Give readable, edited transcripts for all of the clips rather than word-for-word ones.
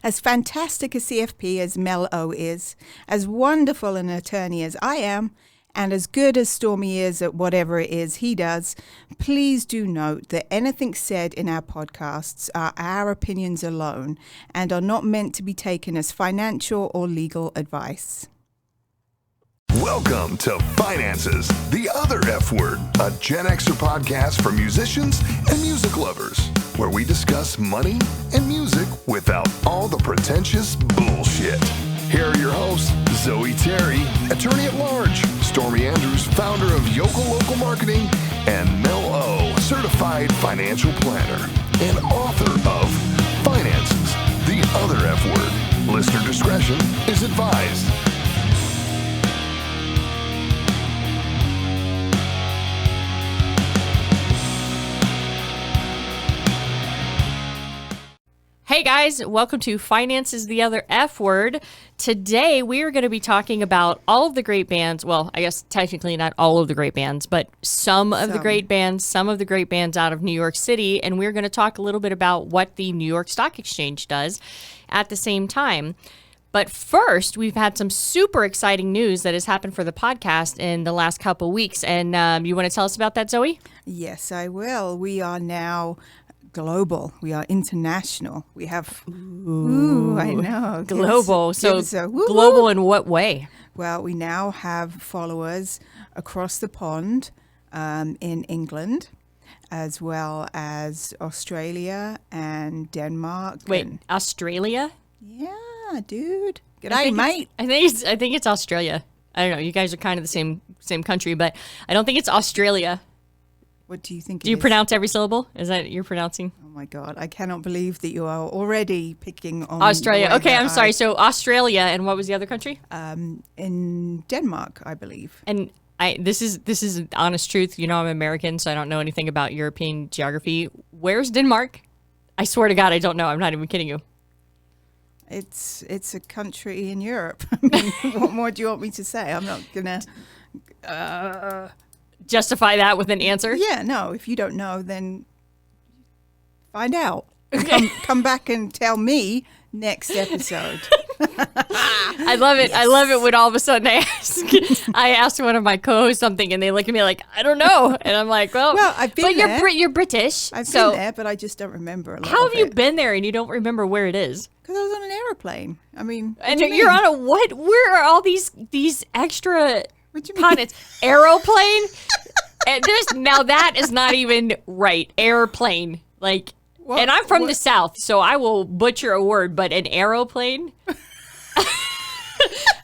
As fantastic a CFP as Mel O is, as wonderful an attorney as I am, and as good as Stormy is at whatever it is he does, please do note that anything said in our podcasts are our opinions alone and are not meant to be taken as financial or legal advice. Welcome to Finances, the Other F Word, a Gen Xer podcast for musicians and music lovers, where we discuss money and music without all the pretentious bullshit. Here are your hosts, Zoe Terry, attorney at large, Stormy Andrews, founder of Yokel Local Marketing, and Mel O, certified financial planner and author of Finances, the Other F Word. Listener discretion is advised. Hey guys, welcome to Finances, the Other F Word. Today we are going to be talking about all of the great bands. Well, I guess technically not all of the great bands, but some of the great bands out of New York City. And we're going to talk a little bit about what the New York Stock Exchange does at the same time. But first, we've had some super exciting news that has happened for the podcast in the last couple weeks. And you want to tell us about that, Zoe? Yes, I will. We are now global. We are international. We have, I know. Global. So global in what way? Well, we now have followers across the pond in England, as well as Australia and Denmark. Wait, Australia? Yeah, dude. G'day, mate. I think it's Australia. I don't know. You guys are kind of the same country, but I don't think it's Australia. What do you think? Do you pronounce every syllable? Is that you're pronouncing? Oh my God, I cannot believe that you are already picking on Australia. Okay, I'm sorry. So Australia, and what was the other country? In Denmark, I believe. And this is honest truth. You know, I'm American, so I don't know anything about European geography. Where's Denmark? I swear to God, I don't know. I'm not even kidding you. It's a country in Europe. I mean, what more do you want me to say? I'm not gonna justify that with an answer. Yeah, no. If you don't know, then find out. Come back and tell me next episode. I love it. Yes. I love it when all of a sudden I ask one of my co-hosts something and they look at me like, I don't know. And I'm like, well I've been there. But you're British. I've been there, but I just don't remember a lot. How have you been there and you don't remember where it is? Because I was on an aeroplane. I mean, and you're on a what? Where are all these extra continents? Aeroplane? And now that is not even right. Airplane. Like, and I'm from the South, so I will butcher a word, but an aeroplane?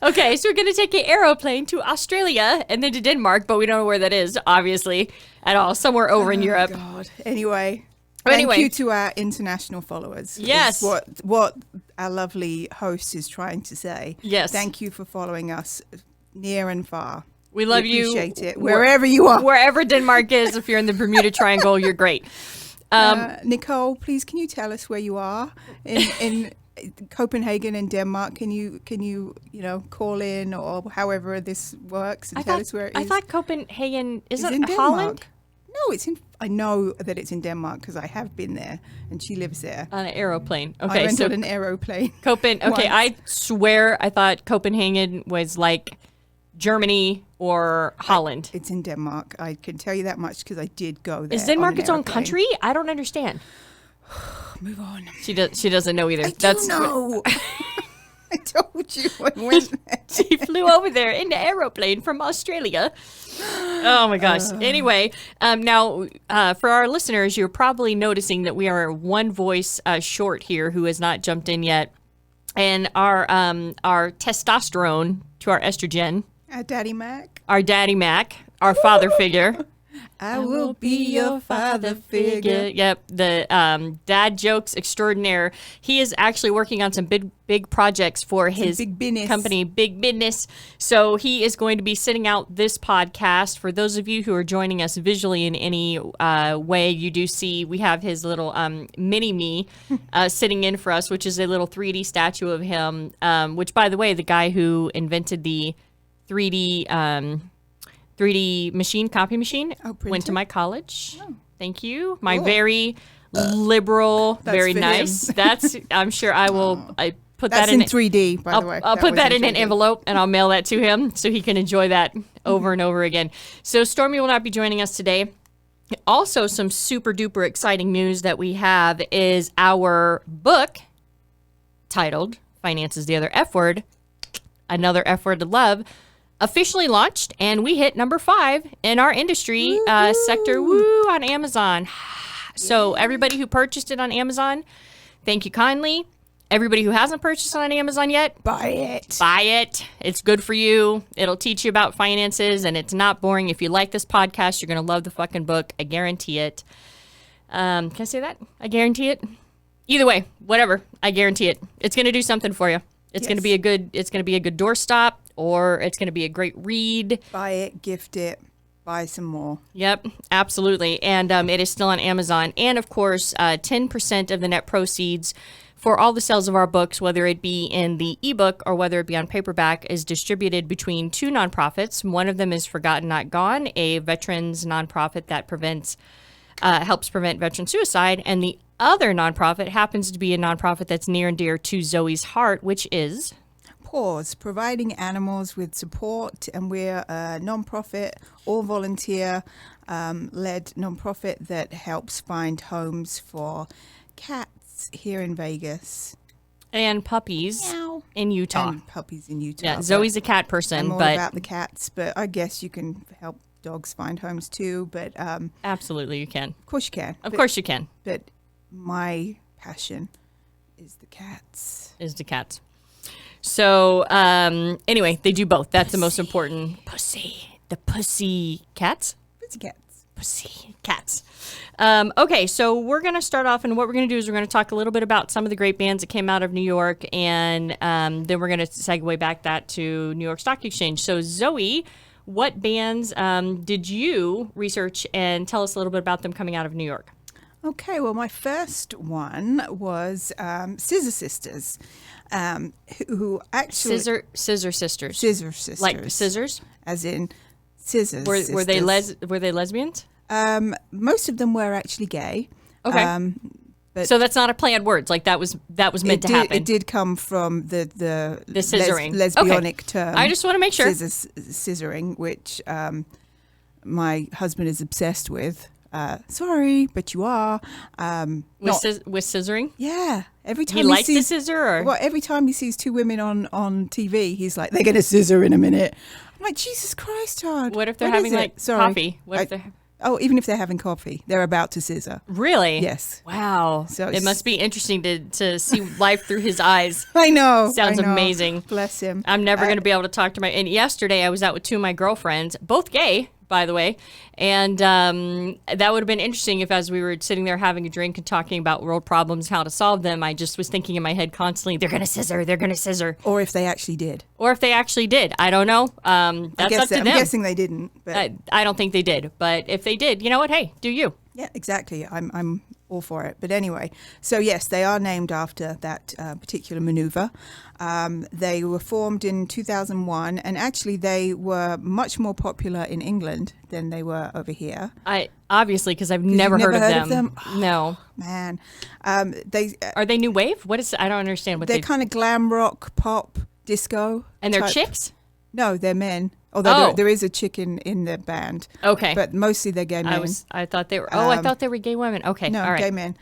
Okay, so we're going to take an aeroplane to Australia and then to Denmark, but we don't know where that is, obviously, at all. Somewhere over in Europe. God. Anyway, thank you to our international followers. Yes. What our lovely host is trying to say. Yes. Thank you for following us near and far. We love you. Appreciate it. Wherever you are. Wherever Denmark is, if you're in the Bermuda Triangle, you're great. Nicole, please, can you tell us where you are in Copenhagen and Denmark? Can you call in or however this works and tell us where it is? I thought Copenhagen is in Holland? No, I know that it's in Denmark because I have been there and she lives there. On an aeroplane. Okay, I rented an aeroplane. Okay, I swear I thought Copenhagen was like Germany or Holland. It's in Denmark. I can tell you that much because I did go there. Is Denmark its own country? I don't understand. Move on. She doesn't know either. I do know. I told you I went there. She flew over there in the aeroplane from Australia. Oh my gosh. Anyway, now for our listeners, you're probably noticing that we are one voice short here who has not jumped in yet. And our testosterone to our estrogen. Our Daddy Mac, our father figure. I will be your father figure. Yep, the dad jokes extraordinaire. He is actually working on some big projects for his company, Big Business. So he is going to be sitting out this podcast. For those of you who are joining us visually in any way, you do see we have his little mini-me sitting in for us, which is a little 3D statue of him, which, by the way, the guy who invented the 3D machine, copy machine, went to my college. Oh. Thank you. My very liberal, That's very for nice. him. That's, I'm sure I will, I put That's that in in 3D, by the way. I'll put was that in an 3D. envelope and I'll mail that to him so he can enjoy that over and over again. So Stormy will not be joining us today. Also, some super duper exciting news that we have is our book titled Finance is the Other F Word, Another F Word to Love, officially launched, and we hit number 5 in our industry sector on Amazon. So everybody who purchased it on Amazon, thank you kindly. Everybody who hasn't purchased on Amazon yet, Buy it. buy it. It's good for you. It'll teach you about finances, and it's not boring. If you like this podcast, you're going to love the fucking book. I guarantee it. Can I say that? I guarantee it. Either way, whatever. I guarantee it. It's going to do something for you. It's going to be a good. It's going to be a good doorstop, or it's going to be a great read. Buy it, gift it, buy some more. Yep, absolutely. And it is still on Amazon. And of course, 10% of the net proceeds for all the sales of our books, whether it be in the ebook or whether it be on paperback, is distributed between 2 nonprofits. One of them is Forgotten Not Gone, a veterans nonprofit that helps prevent veteran suicide. And the other nonprofit happens to be a nonprofit that's near and dear to Zoe's heart, which is Pause, providing animals with support, and we're a non-profit, all volunteer led non-profit that helps find homes for cats here in Vegas. and puppies Meow. in Utah. And puppies in Utah. Yeah, Zoe's a cat person, I'm all but about the cats, but I guess you can help dogs find homes too. But absolutely you can. of course you can. Of course you can. But my passion is the cats. Is the cats. So anyway, they do both. That's the most important. Pussy. The pussy cats. Pussy cats. Pussy cats. Okay, so we're going to start off, and what we're going to do is we're going to talk a little bit about some of the great bands that came out of New York, and then we're going to segue back that to New York Stock Exchange. So Zoe, what bands did you research, and tell us a little bit about them coming out of New York? Okay, well, my first one was Scissor Sisters, who actually... Scissor sisters. Scissor Sisters. Like scissors? As in scissors. Were they lesbians? Most of them were actually gay. Okay. But So that's not a play on words. Like that was meant to happen. It did come from the scissoring. lesbianic term. I just want to make sure. Scissoring, which my husband is obsessed with. Sorry, but you are. With scissoring? Yeah. Every time He likes the scissor? Or? Well, every time he sees two women on TV, he's like, they're going to scissor in a minute. I'm like, Jesus Christ, Todd. What if they're What having is it? like Sorry. coffee? What if they're... Oh, even if they're having coffee, they're about to scissor. Really? Yes. Wow. So it must be interesting to see life through his eyes. I know. Sounds I know. amazing. Bless him. I'm never going to be able to talk to my... And yesterday I was out with two of my girlfriends, both gay, by the way. And that would have been interesting if as we were sitting there having a drink and talking about world problems, how to solve them, I just was thinking in my head constantly, they're going to scissor, they're going to scissor. Or if they actually did. Or if they actually did. I don't know. That's up to them. I'm guessing they didn't. But I don't think they did. But if they did, you know what? Hey, do you. yeah, exactly. I'm all for it. But anyway, so yes, they are named after that particular maneuver. They were formed in 2001, and actually they were much more popular in England than they were over here. Obviously, because I've never you've heard never of them. No. Man, Are they new wave? What is? I don't understand what they're kind of glam rock, pop, disco. And they're type. chicks? No, they're men. Although Oh. there is a chick in the band. Okay. But mostly they're gay men. I thought they were. Oh, I thought they were gay women. Okay. No, all right. gay men.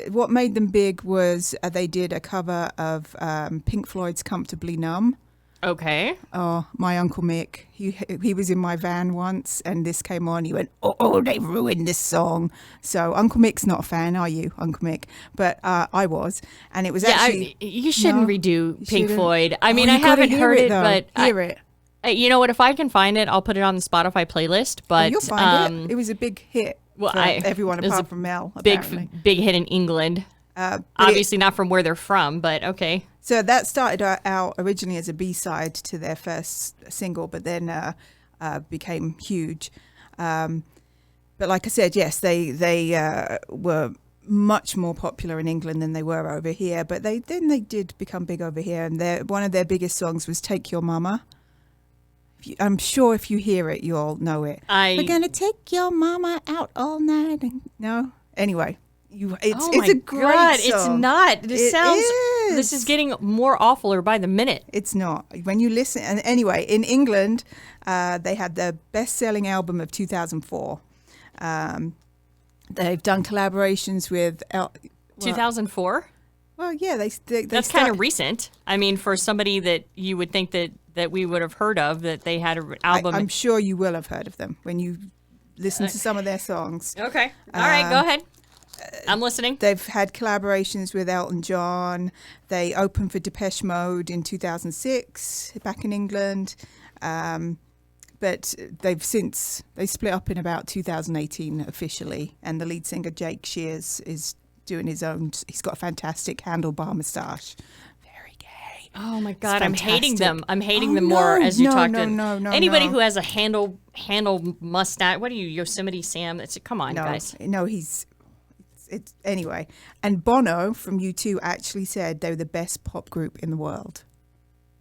What made them big was they did a cover of Pink Floyd's "Comfortably Numb." Okay. Oh, my Uncle Mick, he was in my van once, and this came on. He went, "Oh, they ruined this song." So Uncle Mick's not a fan, are you, Uncle Mick? But I was, and it was actually. You shouldn't No, redo you Pink shouldn't. Floyd. I mean, Oh, I you gotta haven't hear heard it, though. but hear it. You know what? If I can find it, I'll put it on the Spotify playlist. But You'll find it. It was a big hit for everyone it was apart a from Mel. big Apparently. hit in England. But Obviously not from where they're from, but okay. So that started out originally as a B-side to their first single, but then became huge. But like I said, yes, they were much more popular in England than they were over here. But they did become big over here, and one of their biggest songs was "Take Your Mama." I'm sure if you hear it, you'll know it. We're gonna take your mama out all night. No. Anyway, it's Oh my a great God, song. it's not. It This is getting more awfuler by the minute. It's not. When you listen, and anyway, in England, they had the best-selling album of 2004. They've done collaborations with 2004? Well, yeah, That's kind of recent. I mean, for somebody that you would think that we would have heard of, that they had an album. I'm sure you will have heard of them when you listen to some of their songs. Okay. All right, go ahead. I'm listening. They've had collaborations with Elton John. They opened for Depeche Mode in 2006 back in England. But they split up in about 2018 officially. And the lead singer, Jake Shears, is doing his own. He's got a fantastic handlebar moustache. Very gay. Oh my God, It's I'm hating them. fantastic. I'm hating Oh, them more no, as you no, talk no, to no, anybody no. who has a handle mustache. What are you, Yosemite Sam? Come on, guys. No, it's anyway. And Bono from U2 actually said they were the best pop group in the world.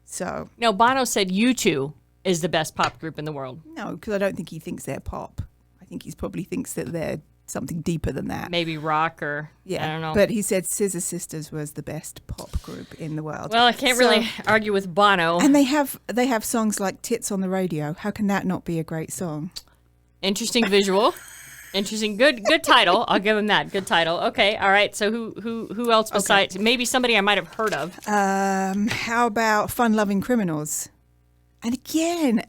So No, Bono said U2 is the best pop group in the world. no, because I don't think he thinks they're pop. I think he probably thinks that they're something deeper than that. Maybe rock or Yeah, I don't know. But he said Scissor Sisters was the best pop group in the world. Well, I can't really argue with Bono. And they have songs like "Tits on the Radio." How can that not be a great song? Interesting visual. Interesting. Good title. I'll give him that. Good title. Okay. All right. So who else besides maybe somebody I might have heard of? How about "Fun Loving Criminals"? And again,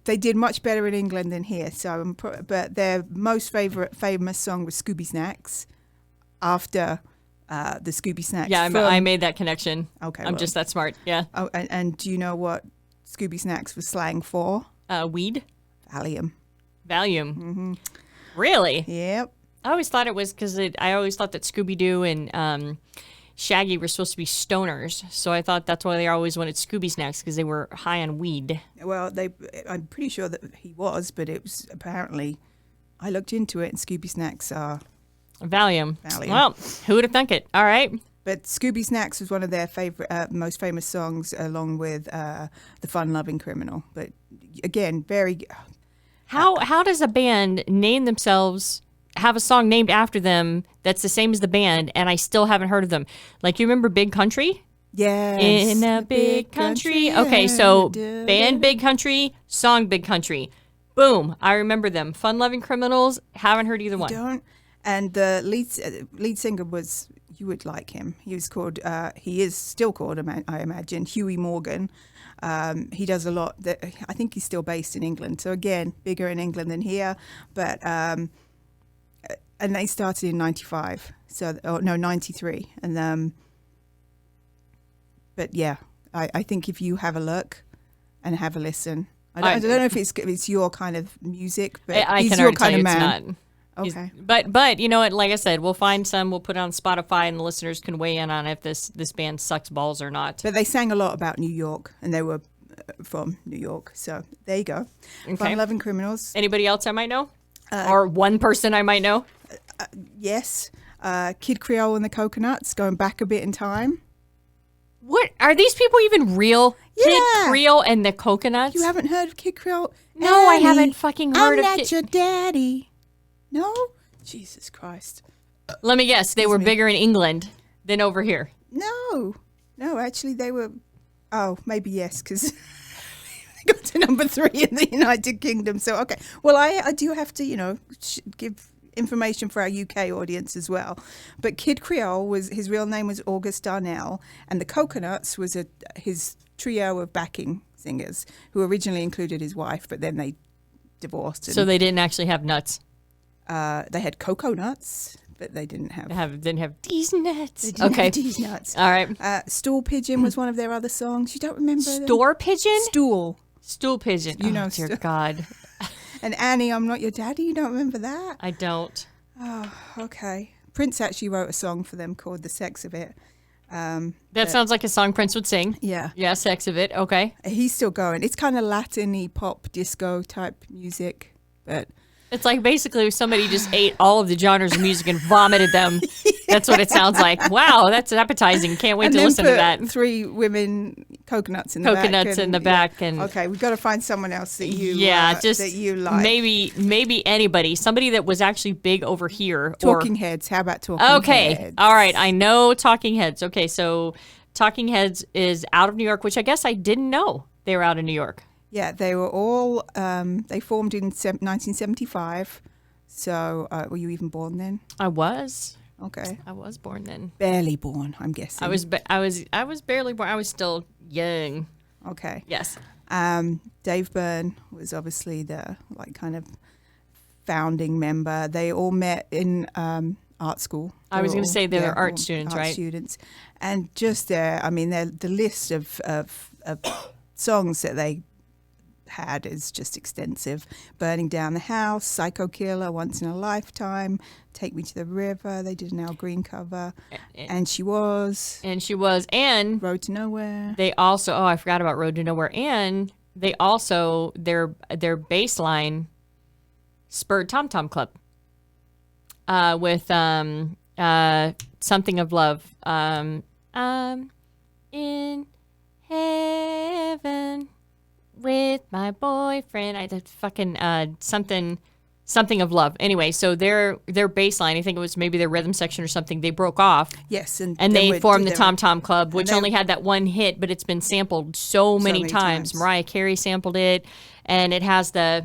they did much better in England than here. So, but their most famous song was "Scooby Snacks." After the Scooby Snacks. Yeah, film. I made that connection. Okay, I'm well. just that smart. Yeah. Oh, and do you know what Scooby Snacks was slang for? Weed. Valium. Valium. Mm-hmm. Really? Yep. I always thought it was because I always thought that Scooby Doo and Shaggy were supposed to be stoners, so I thought that's why they always wanted Scooby Snacks because they were high on weed. Well, I'm pretty sure that he was, but it was apparently. I looked into it, and Scooby Snacks are. Valium. Valium. Well, who would have thunk it? All right. But Scooby Snacks was one of their favorite, most famous songs, along with "The Fun Loving Criminal." But again, very. How does a band name themselves? Have a song named after them that's the same as the band, and I still haven't heard of them. Like, you remember Big Country? Yes. In a big country. Okay, so band Big Country, song Big Country. Boom. I remember them. Fun Loving Criminals. Haven't heard either one. Don't. And the lead singer was, you would like him. He was called, he is still called, I imagine, Huey Morgan. He does a lot. I think he's still based in England. So again, bigger in England than here. But and they started in 95. So 93. And but yeah, I think if you have a look and have a listen, I don't know if it's your kind of music, but I he's can your already kind tell of you man. it's not. Okay. But you know what? Like I said, we'll find some. We'll put it on Spotify, and the listeners can weigh in on if this band sucks balls or not. But they sang a lot about New York, and they were from New York. So there you go. Okay. Fun Loving Criminals. Anybody else I might know, or one person I might know? Yes. Kid Creole and the Coconuts, going back a bit in time. What are these people even real? Yeah. Kid Creole and the Coconuts. You haven't heard of Kid Creole? No, I Annie, haven't fucking heard I'm of not your daddy. No? Jesus Christ. Let me guess. They were bigger in England than over here. No. No, actually they were, maybe yes, because they got to number 3 in the United Kingdom. So, okay. Well, I do have to, give information for our UK audience as well. But Kid Creole his real name was August Darnell, and the Coconuts was his trio of backing singers who originally included his wife, but then they divorced. So they didn't actually have nuts. They had cocoa nuts, but they didn't have. Didn't have these nuts. They didn't Okay. have these nuts. All right. Stool Pigeon was one of their other songs. You don't remember them? Store pigeon. Stool Pigeon. You know, dear God. And Annie, I'm Not Your Daddy. You don't remember that? I don't. Oh, okay. Prince actually wrote a song for them called "The Sex of It." That sounds like a song Prince would sing. Yeah. Yeah, Sex of It. Okay. He's still going. It's kind of Latin-y pop disco type music, but It's like basically somebody just ate all of the genres of music and vomited them. That's what it sounds like. Wow, that's appetizing. Can't wait and to then listen to put that. 3 women coconuts in the back. Coconuts in the back. And okay, we've got to find someone else that you just that you like. maybe anybody. Somebody that was actually big over here. Talking Heads. How about Talking Heads? Okay. All right. I know Talking Heads. Okay, so Talking Heads is out of New York, which I guess I didn't know they were out of New York. Yeah, they were all, they formed in 1975. So, were you even born then? I was. Okay. I was born then. Barely born, I'm guessing. I was barely born. I was still young. Okay. Yes. Dave Byrne was obviously the kind of founding member. They all met in art school. I was going to say they're art all students, art right? Students, and just the list of songs that they had is just extensive. Burning Down the House, Psycho Killer, Once in a Lifetime, Take Me to the River. They did an Al Green cover, and She Was, and Road to Nowhere. They also, I forgot about Road to Nowhere, and they also their bass line spurred Tom Tom Club with Something of Love. In heaven with my boyfriend. I did fucking something of love. Anyway, so their bass line, I think it was maybe their rhythm section or something, they broke off. Yes, and they formed the Tom Tom Club, which only had that one hit, but it's been sampled so many times. Mariah Carey sampled it, and it has the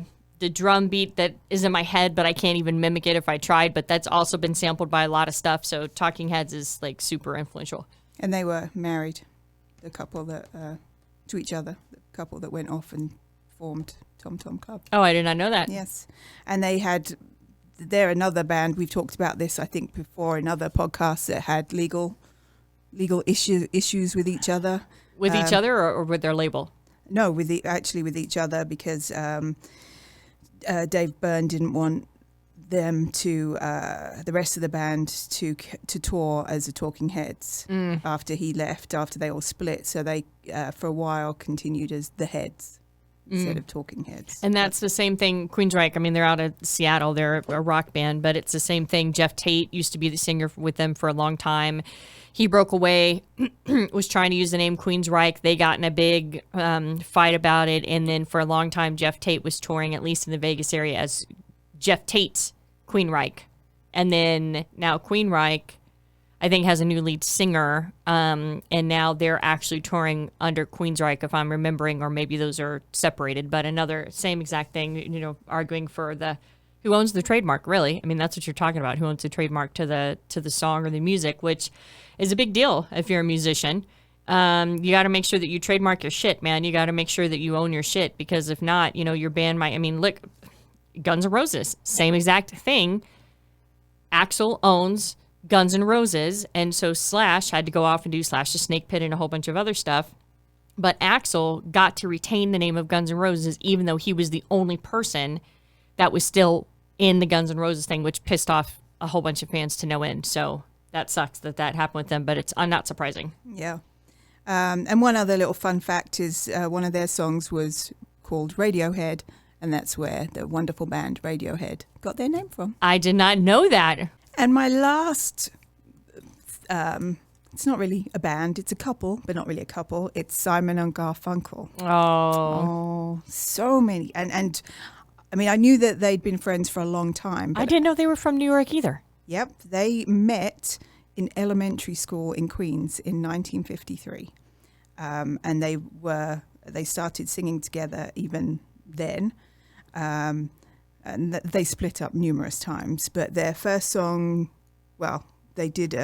drum beat that is in my head, but I can't even mimic it if I tried. But that's also been sampled by a lot of stuff. So Talking Heads is like super influential. And they were married, the couple that to each other, the couple that went off and formed Tom Tom Club. Oh, I did not know that. Yes, and they're another band. We've talked about this, I think, before in other podcasts that had legal issues with each other. With each other or with their label? No, with each other, because Dave Byrne didn't want them to the rest of the band to tour as the Talking Heads after he left, after they all split. So they for a while continued as the Heads instead of Talking Heads. And that's the same thing. Queensryche, I mean, they're out of Seattle. They're a rock band, but it's the same thing. Jeff Tate used to be the singer with them for a long time. He broke away, was trying to use the name Queensryche. They got in a big fight about it. And then for a long time, Jeff Tate was touring, at least in the Vegas area, as Jeff Tate's Queensryche. And then now Queensryche, I think, has a new lead singer. And now they're actually touring under Queensryche, if I'm remembering, or maybe those are separated. But another same exact thing, arguing for who owns the trademark, really. I mean, that's what you're talking about. Who owns the trademark to the song or the music, which is a big deal if you're a musician. You got to make sure that you trademark your shit, man. You got to make sure that you own your shit, because if not, your band might. I mean, look, Guns N' Roses, same exact thing. Axl owns Guns N' Roses, and so Slash had to go off and do Slash the Snake Pit and a whole bunch of other stuff. But Axl got to retain the name of Guns N' Roses, even though he was the only person that was still in the Guns N' Roses thing, which pissed off a whole bunch of fans to no end. So that sucks that happened with them, but it's not surprising. Yeah. And one other little fun fact is one of their songs was called Radiohead, and that's where the wonderful band Radiohead got their name from. I did not know that. And my last, it's not really a band, it's a couple, but not really a couple. It's Simon and Garfunkel. Oh, so many. And I mean, I knew that they'd been friends for a long time. But I didn't know they were from New York either. Yep, they met in elementary school in Queens in 1953, and they started singing together even then, and they split up numerous times. But their first song, well, they did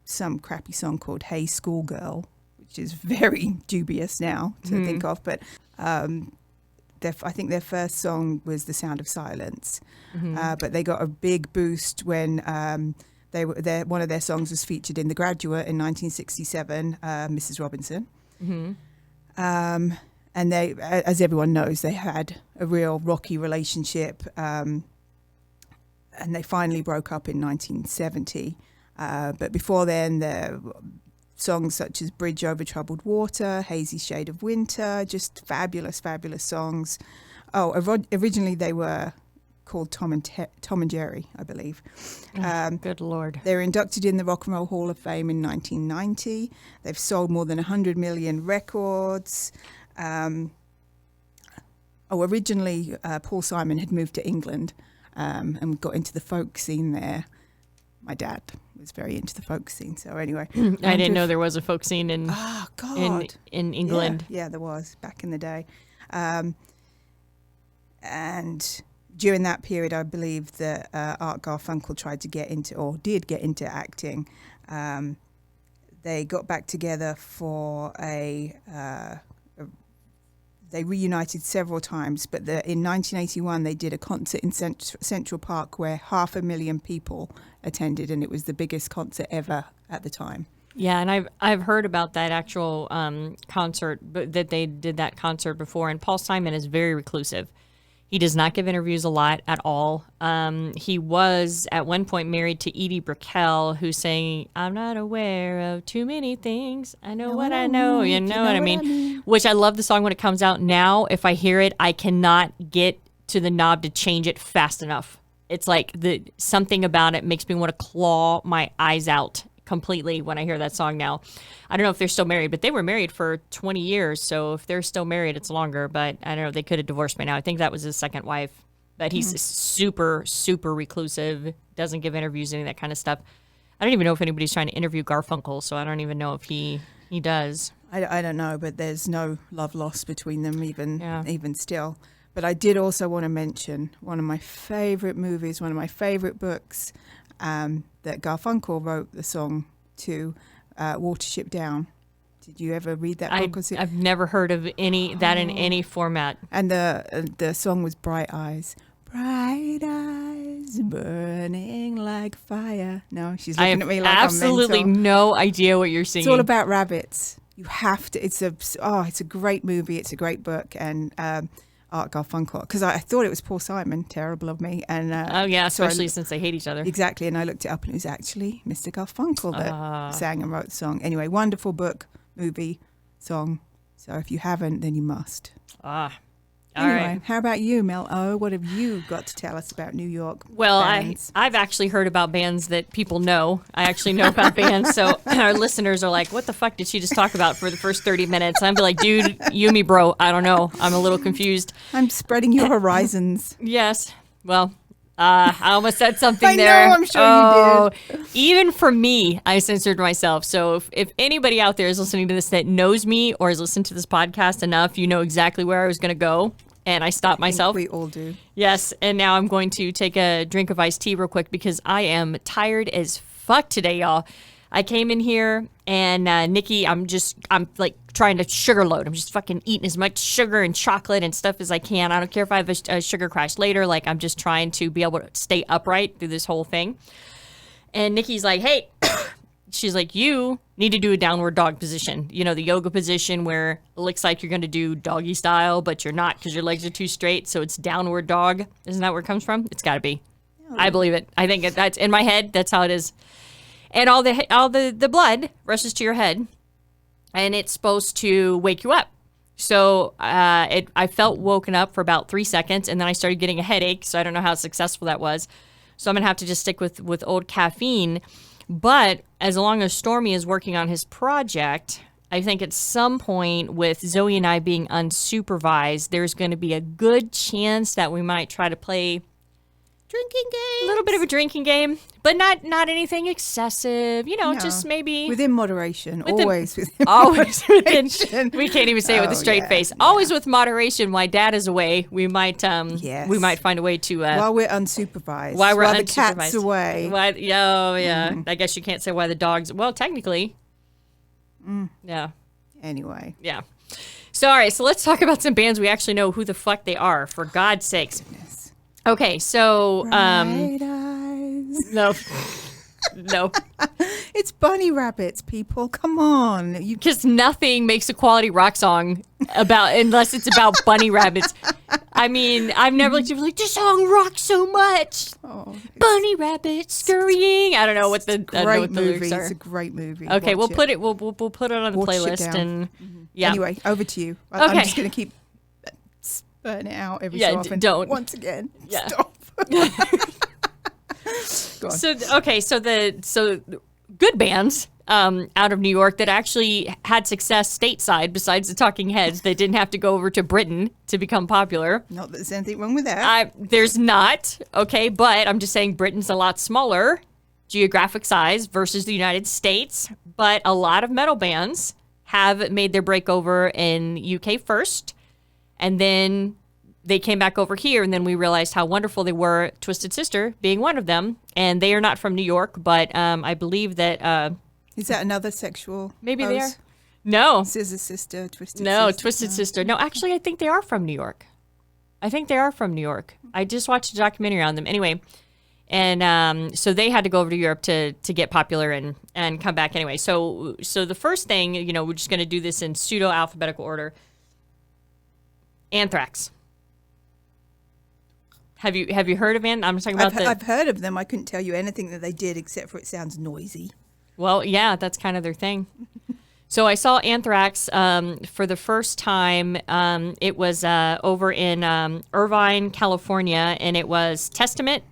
some crappy song called "Hey Schoolgirl," which is very dubious now to think of, but. I think their first song was "The Sound of Silence," but they got a big boost when one of their songs was featured in The Graduate in 1967, Mrs. Robinson. And they, as everyone knows, they had a real rocky relationship, and they finally broke up in 1970. But before then, their songs such as Bridge Over Troubled Water, Hazy Shade of Winter, just fabulous, fabulous songs. Oh, originally they were called Tom and Jerry, I believe. Good Lord. They were inducted in the Rock and Roll Hall of Fame in 1990. They've sold more than 100 million records. Originally, Paul Simon had moved to England and got into the folk scene there. My dad was very into the folk scene. So anyway. I didn't know there was a folk scene in England. Yeah, there was back in the day. And during that period, I believe that Art Garfunkel tried to get into, or did get into acting. They got back together for they reunited several times, but in 1981 they did a concert in Central Park where 500,000 people attended, and it was the biggest concert ever at the time. Yeah, and I've heard about that actual concert, but that they did that concert before. And Paul Simon is very reclusive. He does not give interviews a lot at all. He was at one point married to Edie Brickell, who's saying, "I'm not aware of too many things. I know what I know." You know what I mean? Which I love the song when it comes out. Now, if I hear it, I cannot get to the knob to change it fast enough. It's like something about it makes me want to claw my eyes out completely when I hear that song now. I don't know if they're still married, but they were married for 20 years. So if they're still married, it's longer, but I don't know. They could have divorced by now. I think that was his second wife, but he's super, super reclusive, doesn't give interviews, any of that kind of stuff. I don't even know if anybody's trying to interview Garfunkel, so I don't even know if he does. I don't know, but there's no love lost between them even still. But I did also want to mention one of my favorite movies, one of my favorite books, that Garfunkel wrote the song to, Watership Down. Did you ever read that book? I've never heard of that in any format. And the song was Bright Eyes. Bright eyes burning like fire. No, she's looking at me like I'm mental. I have absolutely no idea what you're singing. It's all about rabbits. You have to. It's a great movie. It's a great book. And Art Garfunkel, because I thought it was Paul Simon, terrible of me. And especially since they hate each other. Exactly, and I looked it up, and it was actually Mr. Garfunkel that sang and wrote the song. Anyway, wonderful book, movie, song. So if you haven't, then you must. Anyway, right. How about you, Mel O? What have you got to tell us about New York Well, bands? I've actually heard about bands that people know. I actually know about bands, so our listeners are like, what the fuck did she just talk about for the first 30 minutes? I'm like, dude, you me, bro. I don't know. I'm a little confused. I'm spreading your horizons. Yes. Well, I almost said something there. I know, I'm sure you did. Even for me, I censored myself. So if anybody out there is listening to this that knows me or has listened to this podcast enough, you know exactly where I was going to go. And I stopped myself. We all do. Yes, and now I'm going to take a drink of iced tea real quick because I am tired as fuck today, y'all. I came in here and Nikki, I'm like trying to sugar load. I'm just fucking eating as much sugar and chocolate and stuff as I can. I don't care if I have a sugar crash later. Like I'm just trying to be able to stay upright through this whole thing. And Nikki's like, hey, she's like, you need to do a downward dog position. You know, the yoga position where it looks like you're going to do doggy style, but you're not because your legs are too straight. So it's downward dog. Isn't that where it comes from? It's got to be. Oh. I believe it. I think that's in my head. That's how it is. And all the blood rushes to your head, and it's supposed to wake you up. So I felt woken up for about 3 seconds, and then I started getting a headache. So I don't know how successful that was. So I'm going to have to just stick with old caffeine. But as long as Stormy is working on his project, I think at some point with Zoe and I being unsupervised, there's going to be a good chance that we might try to play Drinking game. A little bit of a drinking game, but not anything excessive. You know, just maybe within moderation. Always within. We can't even say it with a straight face. Always with moderation. While Dad is away, we might we might find a way to while we're unsupervised. While the cat's away. I guess you can't say why the dogs. Well, technically. Yeah. Anyway. Yeah. So all right. So let's talk about some bands we actually know who the fuck they are. For God's sakes. Goodness. Okay, so Bright eyes. No. It's bunny rabbits, people. Come on. Because nothing makes a quality rock song unless it's about bunny rabbits. I mean, I've never like this song rocks so much. Bunny rabbits scurrying. I don't know what the lyrics are. It's a great movie. Okay, we'll put it on the playlist and yeah. Anyway, over to you. Okay. I'm just gonna keep spurting it out every so often. Don't. Once again. Yeah. Stop. So good bands out of New York that actually had success stateside besides the Talking Heads. They didn't have to go over to Britain to become popular. Not that there's anything wrong with that. There's not, okay, but I'm just saying Britain's a lot smaller geographic size versus the United States, but a lot of metal bands have made their break over in UK first, and then they came back over here, and then we realized how wonderful they were, Twisted Sister being one of them, and they are not from New York, but I believe that... Is that another sexual maybe pose? they are. No. Scissor Sister, Twisted Sister. No, Twisted Sister. No, actually, I think they are from New York. I just watched a documentary on them. Anyway, and so they had to go over to Europe to get popular and come back anyway. So the first thing, we're just going to do this in pseudo-alphabetical order. Anthrax. Have you heard of it? I'm talking about I've heard of them. I couldn't tell you anything that they did except for it sounds noisy. Well, yeah, that's kind of their thing. So I saw Anthrax for the first time. It was over in Irvine, California, and it was Testament,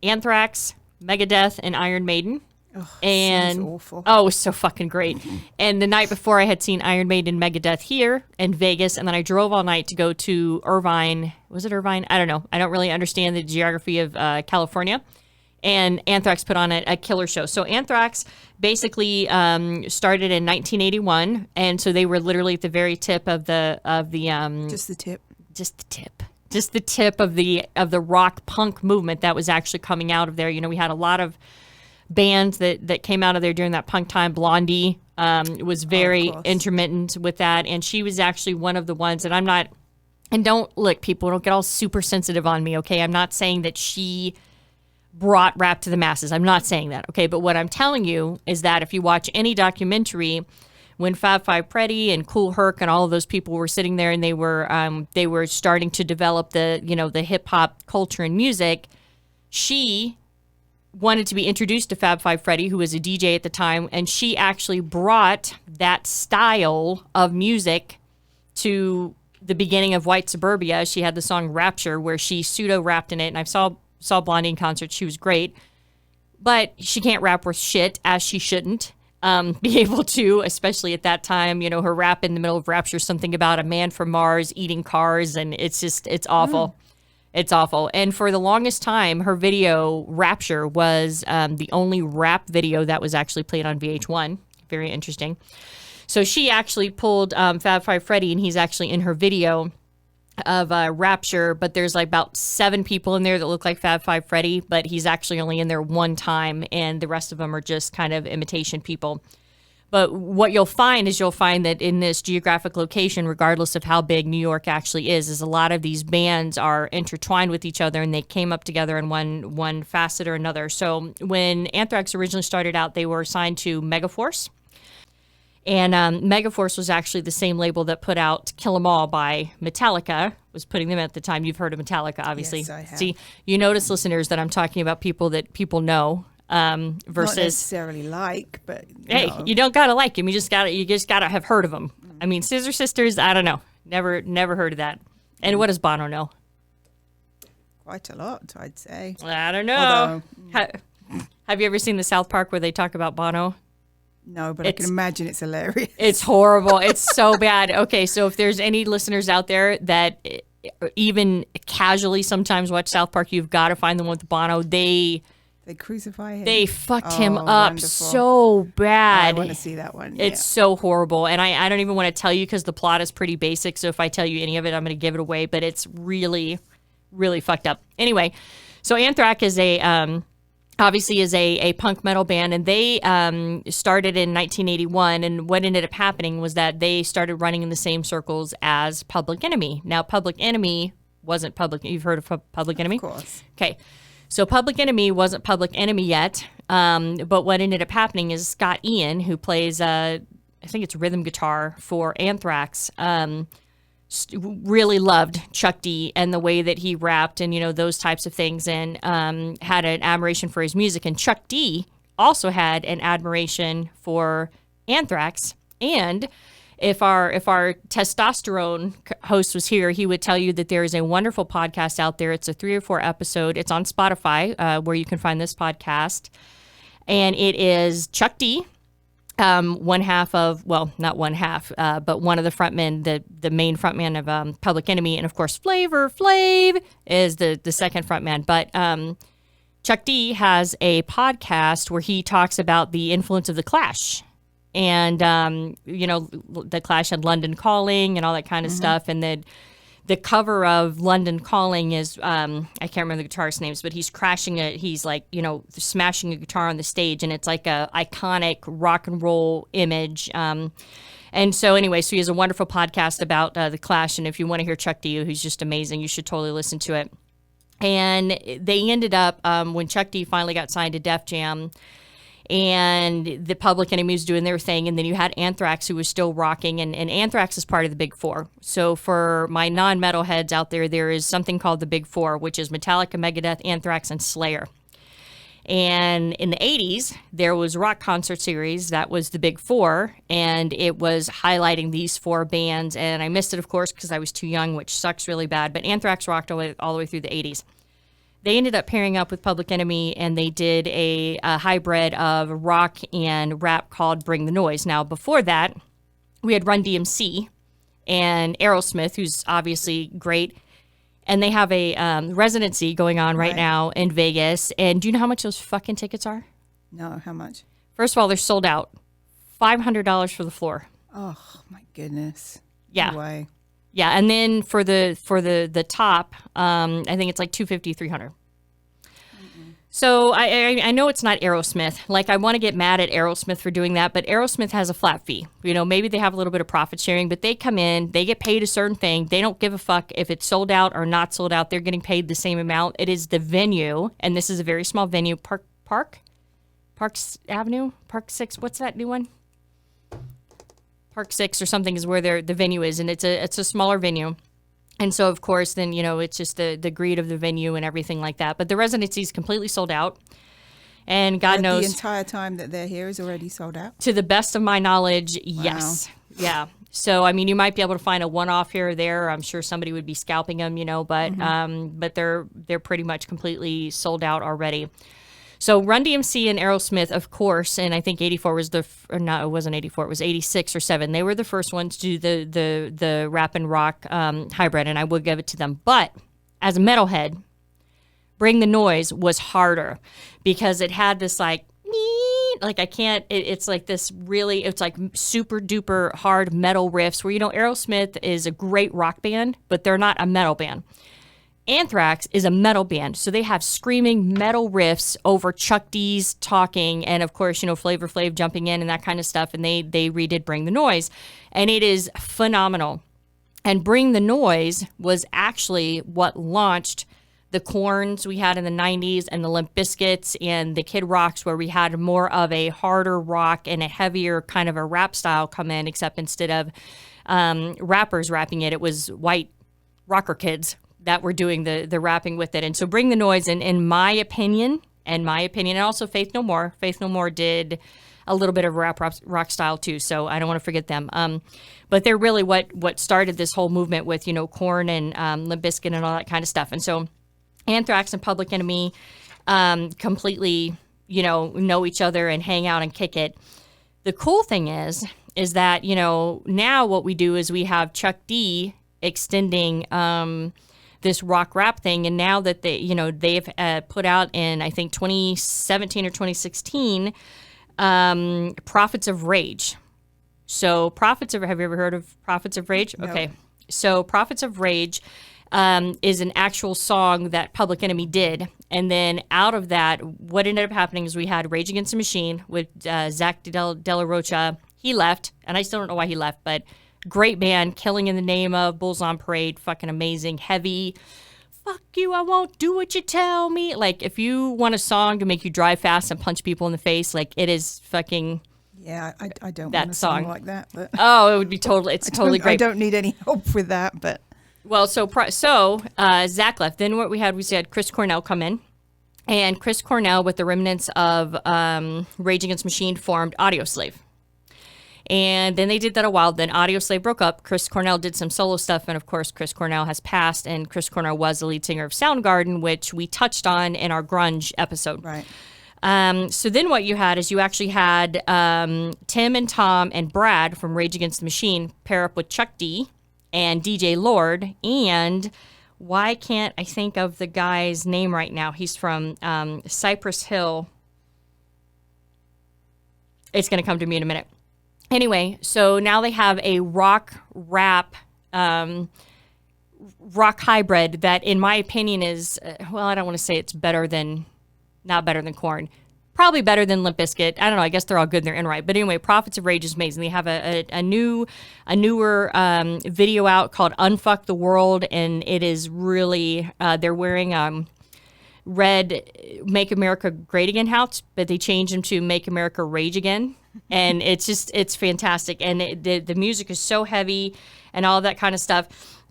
Anthrax, Megadeth, and Iron Maiden. Oh, and sounds awful. Oh, it was so fucking great. And the night before, I had seen Iron Maiden and Megadeth here in Vegas, and then I drove all night to go to Irvine. Was it Irvine? I don't know. I don't really understand the geography of California. And Anthrax put on a killer show. So Anthrax basically started in 1981, and so they were literally at the very tip of the just the tip of the rock punk movement that was actually coming out of there. We had a lot of bands that came out of there during that punk time. Blondie was very intermittent with that, and she was actually one of the ones that I'm not. And don't look, people, don't get all super sensitive on me, okay? I'm not saying that she brought rap to the masses. I'm not saying that, okay? But what I'm telling you is that if you watch any documentary, when Fab Five Freddy and Kool Herc and all of those people were sitting there and they were starting to develop the hip hop culture and music, she wanted to be introduced to Fab Five Freddy, who was a DJ at the time, and she actually brought that style of music to the beginning of White Suburbia. She had the song Rapture where she pseudo rapped in it, and I saw Blondie in concert. She was great, but she can't rap worth shit, as she shouldn't be able to, especially at that time. Her rap in the middle of Rapture, something about a man from Mars eating cars, and it's awful. It's awful. And for the longest time, her video Rapture was the only rap video that was actually played on VH1. Very interesting. So she actually pulled Fab Five Freddy, and he's actually in her video of Rapture, but there's like about 7 people in there that look like Fab Five Freddy, but he's actually only in there one time, and the rest of them are just kind of imitation people. But what you'll find that in this geographic location, regardless of how big New York actually is a lot of these bands are intertwined with each other, and they came up together in one facet or another. So when Anthrax originally started out, they were signed to Megaforce. And Megaforce was actually the same label that put out Kill 'Em All by Metallica, was putting them at the time. You've heard of Metallica, obviously. Yes, I have. See, you notice, listeners, that I'm talking about people that people know versus... Not necessarily like, but... Hey, you don't gotta like them. You just gotta have heard of them. I mean, Scissor Sisters, I don't know. Never heard of that. And what does Bono know? Quite a lot, I'd say. I don't know. Have you ever seen the South Park where they talk about Bono? No, but I can imagine it's hilarious. It's horrible. It's so bad. Okay, so if there's any listeners out there that even casually sometimes watch South Park, you've got to find the one with Bono. They crucify him. They fucked him up wonderful. So bad. I want to see that one. It's so horrible. And I don't even want to tell you because the plot is pretty basic. So if I tell you any of it, I'm going to give it away. But it's really, really fucked up. Anyway, so Anthrax is obviously is a punk metal band, and they started in 1981, and what ended up happening was that they started running in the same circles as Public Enemy. Now, Public Enemy wasn't Public... You've heard of Public Enemy? Of course. Okay. So Public Enemy wasn't Public Enemy yet, but what ended up happening is Scott Ian, who plays, I think it's rhythm guitar for Anthrax, really loved Chuck D and the way that he rapped and, those types of things, and had an admiration for his music. And Chuck D also had an admiration for Anthrax. And if our testosterone host was here, he would tell you that there is a wonderful podcast out there. It's a 3 or 4 episode. It's on Spotify, where you can find this podcast. And it is Chuck D, one half of, well, not one half, but one of the frontmen, the main frontman of Public Enemy. And of course, Flavor Flav is the second frontman. But Chuck D has a podcast where he talks about the influence of the Clash. And, the Clash had London Calling and all that kind of stuff. And then the cover of London Calling is, I can't remember the guitarist's names, but he's smashing a guitar on the stage. And it's like a iconic rock and roll image. And so anyway, so he has a wonderful podcast about the Clash. And if you want to hear Chuck D, who's just amazing, you should totally listen to it. And they ended up, when Chuck D finally got signed to Def Jam, and the Public Enemy was doing their thing, and then you had Anthrax, who was still rocking, and Anthrax is part of the Big Four. So for my non-metal heads out there, there is something called the Big Four, which is Metallica, Megadeth, Anthrax, and Slayer. And in the 80s, there was a rock concert series that was the Big Four, and it was highlighting these 4 bands, and I missed it, of course, because I was too young, which sucks really bad, but Anthrax rocked all the way through the 80s. They ended up pairing up with Public Enemy, and they did a hybrid of rock and rap called Bring the Noise. Now, before that, we had Run DMC and Aerosmith, who's obviously great. And they have a residency going on right now in Vegas. And do you know how much those fucking tickets are? No, how much? First of all, they're sold out. $500 for the floor. Oh, my goodness. Yeah. No way. Yeah, and then for the top, I think it's like $250, $300. So I know it's not Aerosmith. Like, I want to get mad at Aerosmith for doing that, but Aerosmith has a flat fee. Maybe they have a little bit of profit sharing, but they come in, they get paid a certain thing. They don't give a fuck if it's sold out or not sold out. They're getting paid the same amount. It is the venue, and this is a very small venue, Parks Avenue, Park 6. What's that new one? Park 6 or something is where the venue is, and it's a smaller venue. And so, of course, then, it's just the greed of the venue and everything like that. But the residency is completely sold out. And God knows. The entire time that they're here is already sold out? To the best of my knowledge, yes. Yeah. So, I mean, you might be able to find a one-off here or there. I'm sure somebody would be scalping them, but they're pretty much completely sold out already. So Run DMC and Aerosmith, of course, and I think 84 was it wasn't 84, it was 86 or 7. They were the first ones to do the rap and rock hybrid, and I would give it to them. But as a metalhead, Bring the Noise was harder because it had this it's like this really, it's like super duper hard metal riffs where, Aerosmith is a great rock band, but they're not a metal band. Anthrax is a metal band, so they have screaming metal riffs over Chuck D's talking, and of course, Flavor Flav jumping in and that kind of stuff, and they redid Bring the Noise, and it is phenomenal. And Bring the Noise was actually what launched the Korns we had in the 90s and the Limp Bizkits and the Kid Rocks, where we had more of a harder rock and a heavier kind of a rap style come in, except instead of rappers rapping it, it was white rocker kids that were doing the rapping with it. And so Bring the Noise, in my opinion, and also Faith No More. Faith No More did a little bit of rock style too, so I don't want to forget them. But they're really what started this whole movement with, Korn and Limp Bizkit and all that kind of stuff. And so Anthrax and Public Enemy completely, know each other and hang out and kick it. The cool thing is that, now what we do is we have Chuck D extending this rock rap thing, and now that they've put out in, I think, 2017 or 2016, Prophets of Rage. So have you ever heard of Prophets of Rage? No. Okay, so Prophets of Rage is an actual song that Public Enemy did, and then out of that, what ended up happening is we had Rage Against the Machine with Zach De La Rocha. He left, and I still don't know why he left, but great band, Killing in the Name of, Bulls on Parade, fucking amazing, heavy, fuck you, I won't do what you tell me. Like, if you want a song to make you drive fast and punch people in the face, like, it is fucking... Yeah, I don't that want a song like that. But oh, it would be totally great. I don't need any help with that, but... Well, so Zach left. Then what we had Chris Cornell come in. And Chris Cornell, with the remnants of Rage Against the Machine, formed Audioslave. And then they did that a while. Then Audioslave broke up. Chris Cornell did some solo stuff. And of course, Chris Cornell has passed. And Chris Cornell was the lead singer of Soundgarden, which we touched on in our grunge episode. Right. So then what you had is you actually had Tim and Tom and Brad from Rage Against the Machine pair up with Chuck D and DJ Lord. And why can't I think of the guy's name right now? He's from Cypress Hill. It's going to come to me in a minute. Anyway, so now they have a rock rap rock hybrid that, in my opinion, is, well, I don't want to say it's not better than Korn. Probably better than Limp Bizkit. I don't know. I guess they're all good in their own right. But anyway, Prophets of Rage is amazing. They have a newer video out called Unfuck the World, and it is really, they're wearing red Make America Great Again hats, but they changed them to Make America Rage Again. And it's fantastic. And the music is so heavy and all that kind of stuff.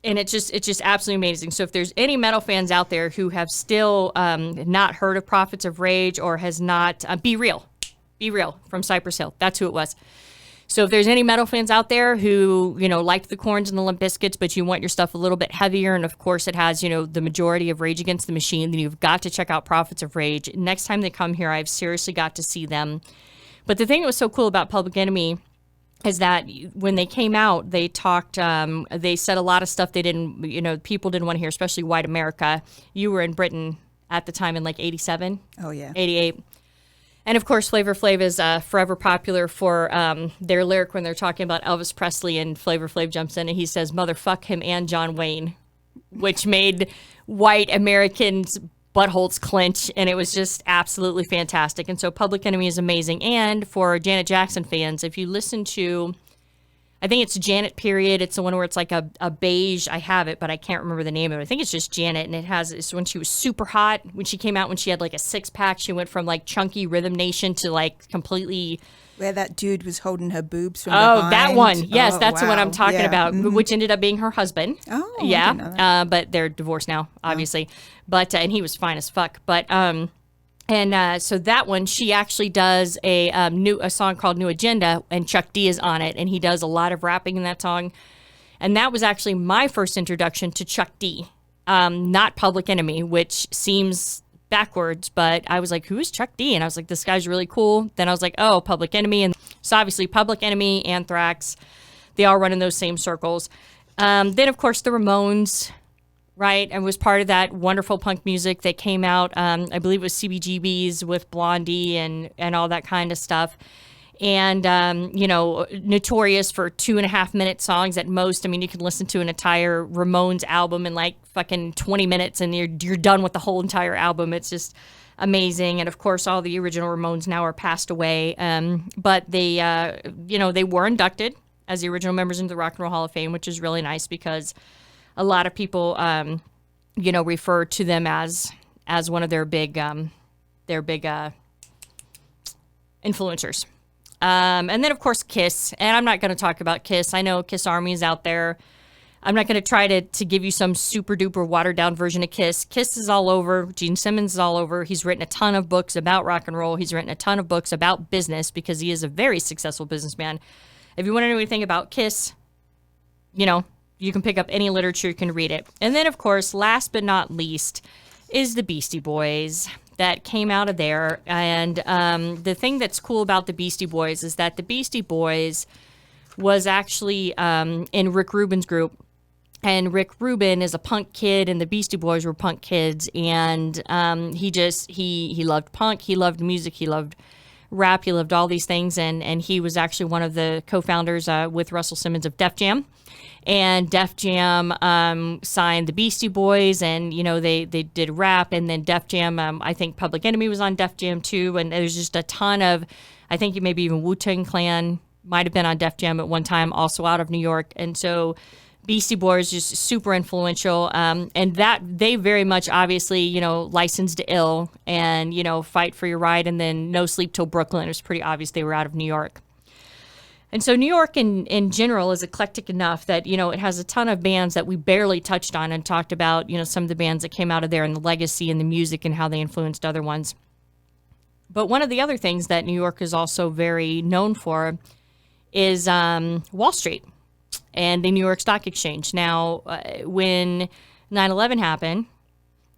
And it's just absolutely amazing. So if there's any metal fans out there who have still not heard of Prophets of Rage or has not, Be Real from Cypress Hill. That's who it was. So if there's any metal fans out there who, liked the Korns and the Limp Bizkits, but you want your stuff a little bit heavier, and of course it has, the majority of Rage Against the Machine, then you've got to check out Prophets of Rage. Next time they come here, I've seriously got to see them. But the thing that was so cool about Public Enemy is that when they came out, they talked, they said a lot of stuff they didn't, people didn't want to hear, especially white America. You were in Britain at the time in like 87? Oh, yeah. 88. And of course, Flavor Flav is forever popular for their lyric when they're talking about Elvis Presley, and Flavor Flav jumps in and he says, "Motherfuck him and John Wayne," which made white Americans' buttholes clench, and it was just absolutely fantastic. And so Public Enemy is amazing. And for Janet Jackson fans, if you listen to, I think it's Janet Period. It's the one where it's like a beige. I have it, but I can't remember the name of it. I think it's just Janet, and it's when she was super hot. When she came out, when she had like a six-pack, she went from like chunky Rhythm Nation to like completely... Where that dude was holding her boobs from behind. Oh, that one. Yes, that's the one I'm talking about, which ended up being her husband. Oh, yeah. I didn't know that. But they're divorced now, obviously. But and he was fine as fuck. But so that one, she actually does a song called New Agenda, and Chuck D is on it, and he does a lot of rapping in that song. And that was actually my first introduction to Chuck D, not Public Enemy, which seems backwards, but I was like, who is Chuck D? And I was like, this guy's really cool. Then I was like, oh, Public Enemy. And so obviously Public Enemy, Anthrax, they all run in those same circles. Then of course the Ramones, right? And was part of that wonderful punk music that came out. I believe it was CBGBs with Blondie and all that kind of stuff. And, notorious for 2.5 minute songs at most. I mean, you can listen to an entire Ramones album in like fucking 20 minutes and you're done with the whole entire album. It's just amazing. And of course, all the original Ramones now are passed away. But they, they were inducted as the original members into the Rock and Roll Hall of Fame, which is really nice because a lot of people, refer to them as one of their big influencers. And then, of course, Kiss. And I'm not going to talk about Kiss. I know Kiss Army is out there. I'm not going to try to give you some super-duper watered-down version of Kiss. Kiss is all over. Gene Simmons is all over. He's written a ton of books about rock and roll. He's written a ton of books about business because he is a very successful businessman. If you want to know anything about Kiss, you can pick up any literature, you can read it. And then, of course, last but not least is the Beastie Boys that came out of there. And the thing that's cool about the Beastie Boys is that the Beastie Boys was actually in Rick Rubin's group. And Rick Rubin is a punk kid, and the Beastie Boys were punk kids. And he loved punk, he loved music, he loved rap, he loved all these things. And he was actually one of the co-founders with Russell Simmons of Def Jam. And Def Jam signed the Beastie Boys, and they did rap, and then Def Jam, I think Public Enemy was on Def Jam too, and there's just a ton of, I think maybe even Wu-Tang Clan might have been on Def Jam at one time, also out of New York. And so Beastie Boys just super influential, and that they very much obviously Licensed to Ill and Fight for Your Right, and then No Sleep Till Brooklyn. It was pretty obvious they were out of New York. And so New York in general is eclectic enough that, it has a ton of bands that we barely touched on and talked about, some of the bands that came out of there and the legacy and the music and how they influenced other ones. But one of the other things that New York is also very known for is Wall Street and the New York Stock Exchange. Now, when 9/11 happened,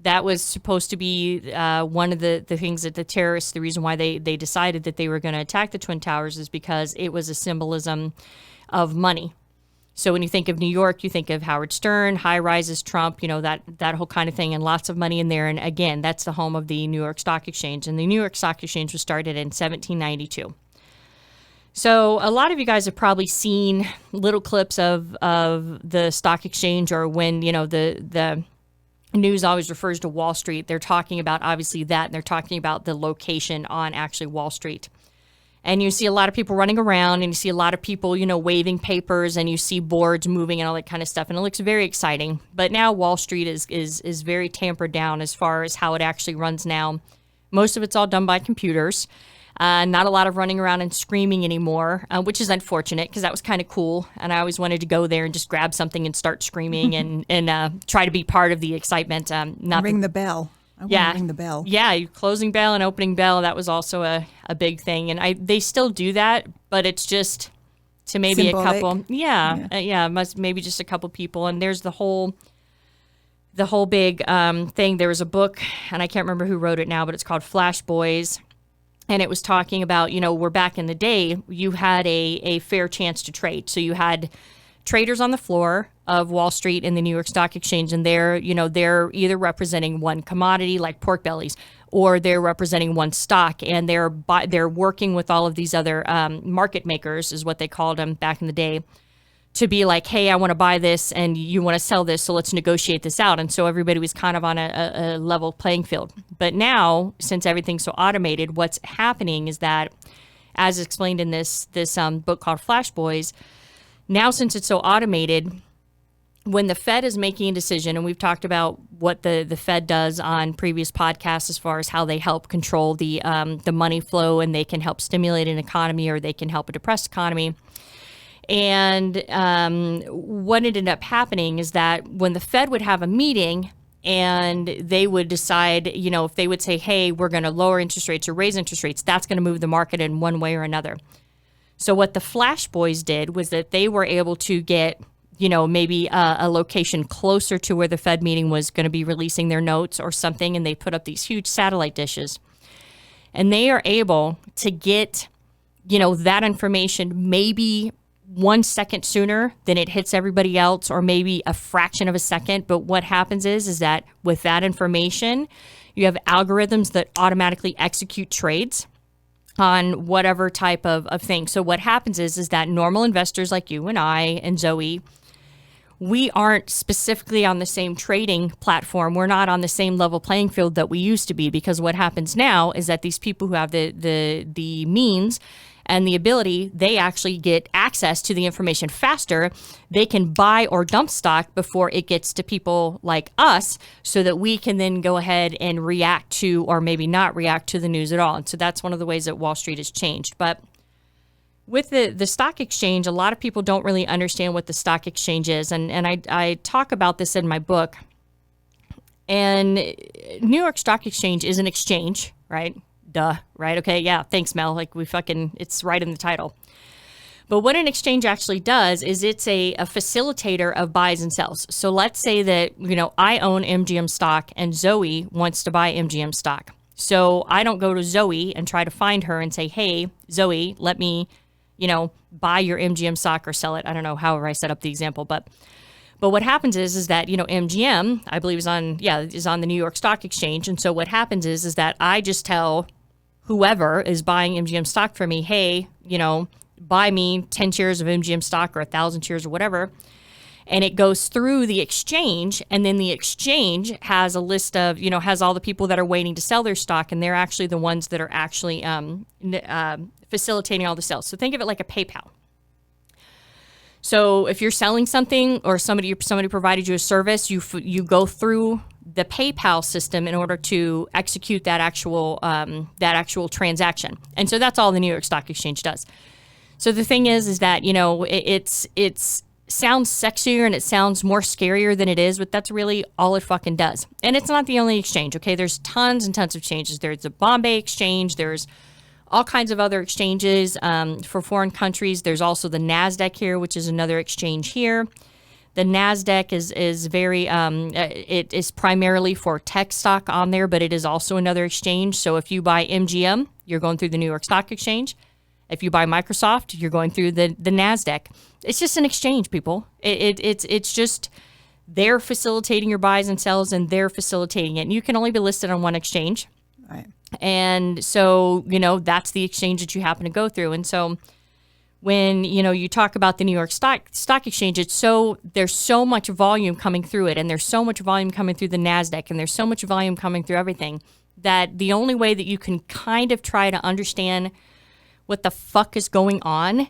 that was supposed to be one of the things that the terrorists, the reason why they decided that they were going to attack the Twin Towers is because it was a symbolism of money. So when you think of New York, you think of Howard Stern, high rises, Trump, that whole kind of thing, and lots of money in there. And again, that's the home of the New York Stock Exchange. And the New York Stock Exchange was started in 1792. So a lot of you guys have probably seen little clips of the stock exchange, or when, the news always refers to Wall Street. They're talking about obviously that, and they're talking about the location on actually Wall Street. And you see a lot of people running around, and you see a lot of people, waving papers, and you see boards moving and all that kind of stuff. And it looks very exciting. But now Wall Street is very tampered down as far as how it actually runs now. Most of it's all done by computers. Not a lot of running around and screaming anymore, which is unfortunate because that was kind of cool. And I always wanted to go there and just grab something and start screaming and try to be part of the excitement. Ring the bell. Ring the bell. Yeah, closing bell and opening bell. That was also a big thing. And they still do that, but it's just to maybe symbolic. A couple. Maybe just a couple people. And there's the whole big thing. There was a book, and I can't remember who wrote it now, but it's called Flash Boys. And it was talking about, we're back in the day, you had a fair chance to trade. So you had traders on the floor of Wall Street and the New York Stock Exchange, and they're either representing one commodity like pork bellies, or they're representing one stock, and they're working with all of these other market makers, is what they called them back in the day, to be like, hey, I want to buy this and you want to sell this, so let's negotiate this out. And so everybody was kind of on a level playing field. But now, since everything's so automated, what's happening is that, as explained in this book called Flash Boys, now since it's so automated, when the Fed is making a decision, and we've talked about what the Fed does on previous podcasts as far as how they help control the money flow, and they can help stimulate an economy, or they can help a depressed economy. And what ended up happening is that when the Fed would have a meeting and they would decide, if they would say, hey, we're going to lower interest rates or raise interest rates, that's going to move the market in one way or another. So what the Flash Boys did was that they were able to get, maybe a location closer to where the Fed meeting was going to be releasing their notes or something, and they put up these huge satellite dishes. And they are able to get, that information maybe 1 second sooner than it hits everybody else, or maybe a fraction of a second. But what happens is that with that information, you have algorithms that automatically execute trades on whatever type of thing. So what happens is that normal investors like you and I and Zoe, we aren't specifically on the same trading platform. We're not on the same level playing field that we used to be, because what happens now is that these people who have the means and the ability, they actually get access to the information faster. They can buy or dump stock before it gets to people like us, so that we can then go ahead and react to, or maybe not react to, the news at all. And so that's one of the ways that Wall Street has changed. But with the stock exchange, a lot of people don't really understand what the stock exchange is. And I talk about this in my book. And New York Stock Exchange is an exchange, right? Duh, right? Okay, yeah, thanks, Mel. It's right in the title. But what an exchange actually does is it's a facilitator of buys and sells. So let's say that, I own MGM stock and Zoe wants to buy MGM stock. So I don't go to Zoe and try to find her and say, hey, Zoe, let me, buy your MGM stock or sell it. I don't know, however I set up the example, but what happens is that, MGM, I believe is on the New York Stock Exchange. And so what happens is that I just tell whoever is buying MGM stock for me, hey, buy me 10 shares of MGM stock or 1,000 shares or whatever. And it goes through the exchange, and then the exchange has a list of, has all the people that are waiting to sell their stock, and they're actually the ones that are actually facilitating all the sales. So think of it like a PayPal. So if you're selling something, or somebody provided you a service, you go through the PayPal system in order to execute that actual transaction. And so that's all the New York Stock Exchange does. So the thing is that, it's sounds sexier and it sounds more scarier than it is, but that's really all it fucking does. And it's not the only exchange, okay? There's tons and tons of exchanges. There's the Bombay Exchange. There's all kinds of other exchanges for foreign countries. There's also the NASDAQ here, which is another exchange here. The NASDAQ is very, it is primarily for tech stock on there, but it is also another exchange. So if you buy MGM, you're going through the New York Stock Exchange. If you buy Microsoft, you're going through the NASDAQ. It's just an exchange, people. It's just they're facilitating your buys and sells, and they're facilitating it. And you can only be listed on one exchange. Right. And so, that's the exchange that you happen to go through. And so when, you talk about the New York Stock Exchange, there's so much volume coming through it, and there's so much volume coming through the NASDAQ, and there's so much volume coming through everything, that the only way that you can kind of try to understand what the fuck is going on,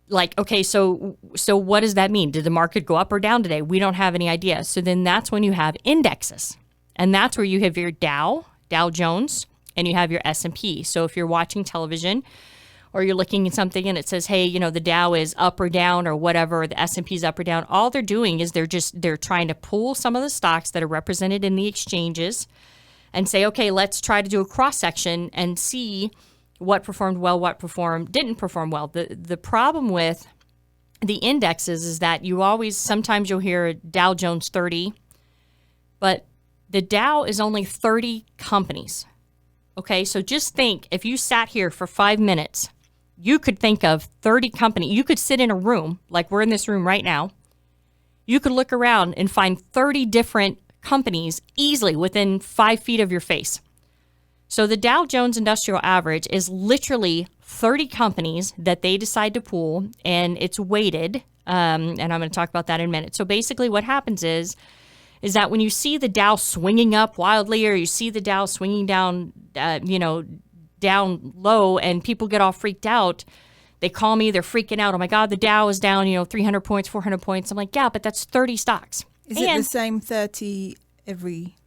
like, okay, so what does that mean? Did the market go up or down today? We don't have any idea. So then that's when you have indexes, and that's where you have your Dow Jones, and you have your S&P. So if you're watching television or you're looking at something and it says, hey, the Dow is up or down or whatever, the S&P is up or down, all they're doing is they're trying to pull some of the stocks that are represented in the exchanges and say, okay, let's try to do a cross-section and see what performed well, what didn't perform well. The problem with the indexes is that sometimes you'll hear Dow Jones 30, but the Dow is only 30 companies. Okay, so just think, if you sat here for 5 minutes, you could think of 30 companies. You could sit in a room, like we're in this room right now. You could look around and find 30 different companies easily within 5 feet of your face. So the Dow Jones Industrial Average is literally 30 companies that they decide to pool, and it's weighted. And I'm going to talk about that in a minute. So basically what happens is that when you see the Dow swinging up wildly, or you see the Dow swinging down, down low, and people get all freaked out, they call me, they're freaking out. Oh my God, the Dow is down, 300 points, 400 points. I'm like, yeah, but that's 30 stocks. Is it the same 30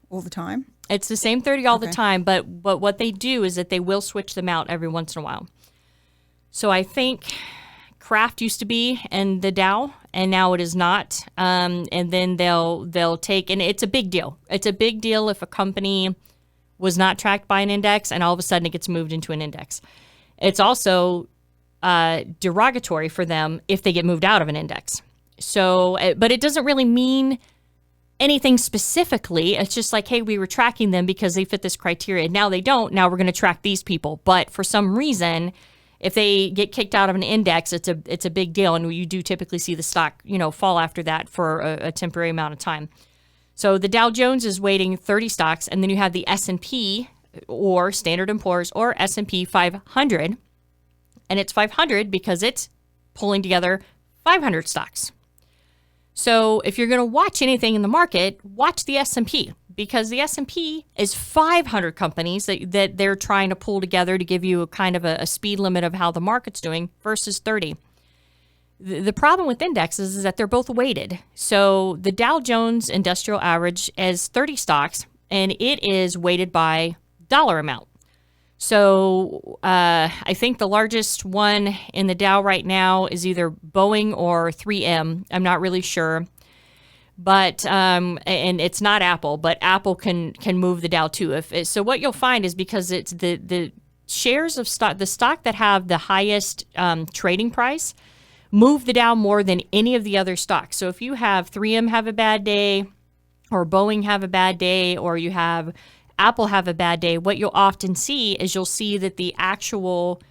all the time? It's the same 30 all the time, but what they do is that they will switch them out every once in a while. So I think Kraft used to be in the Dow, and now it is not. And then they'll take, and it's a big deal. It's a big deal if a company was not tracked by an index and all of a sudden it gets moved into an index. It's also derogatory for them if they get moved out of an index. So, but it doesn't really mean anything specifically. It's just like, hey, we were tracking them because they fit this criteria. Now they don't. Now we're going to track these people. But for some reason, if they get kicked out of an index, it's a big deal, and you do typically see the stock, fall after that for a temporary amount of time. So the Dow Jones is weighting 30 stocks, and then you have the S&P, or Standard & Poor's, or S&P 500, and it's 500 because it's pulling together 500 stocks. So if you're going to watch anything in the market, watch the S&P, because the S&P is 500 companies that they're trying to pull together to give you a kind of a speed limit of how the market's doing versus 30. The problem with indexes is that they're both weighted. So the Dow Jones Industrial Average is 30 stocks, and it is weighted by dollar amount. So I think the largest one in the Dow right now is either Boeing or 3M. I'm not really sure. But and it's not Apple, but Apple can move the Dow too. So what you'll find is, because it's the shares of stock, the stock that have the highest trading price, move the Dow more than any of the other stocks. So if you have 3M have a bad day, or Boeing have a bad day, or you have Apple have a bad day, what you'll often see is you'll see that the actual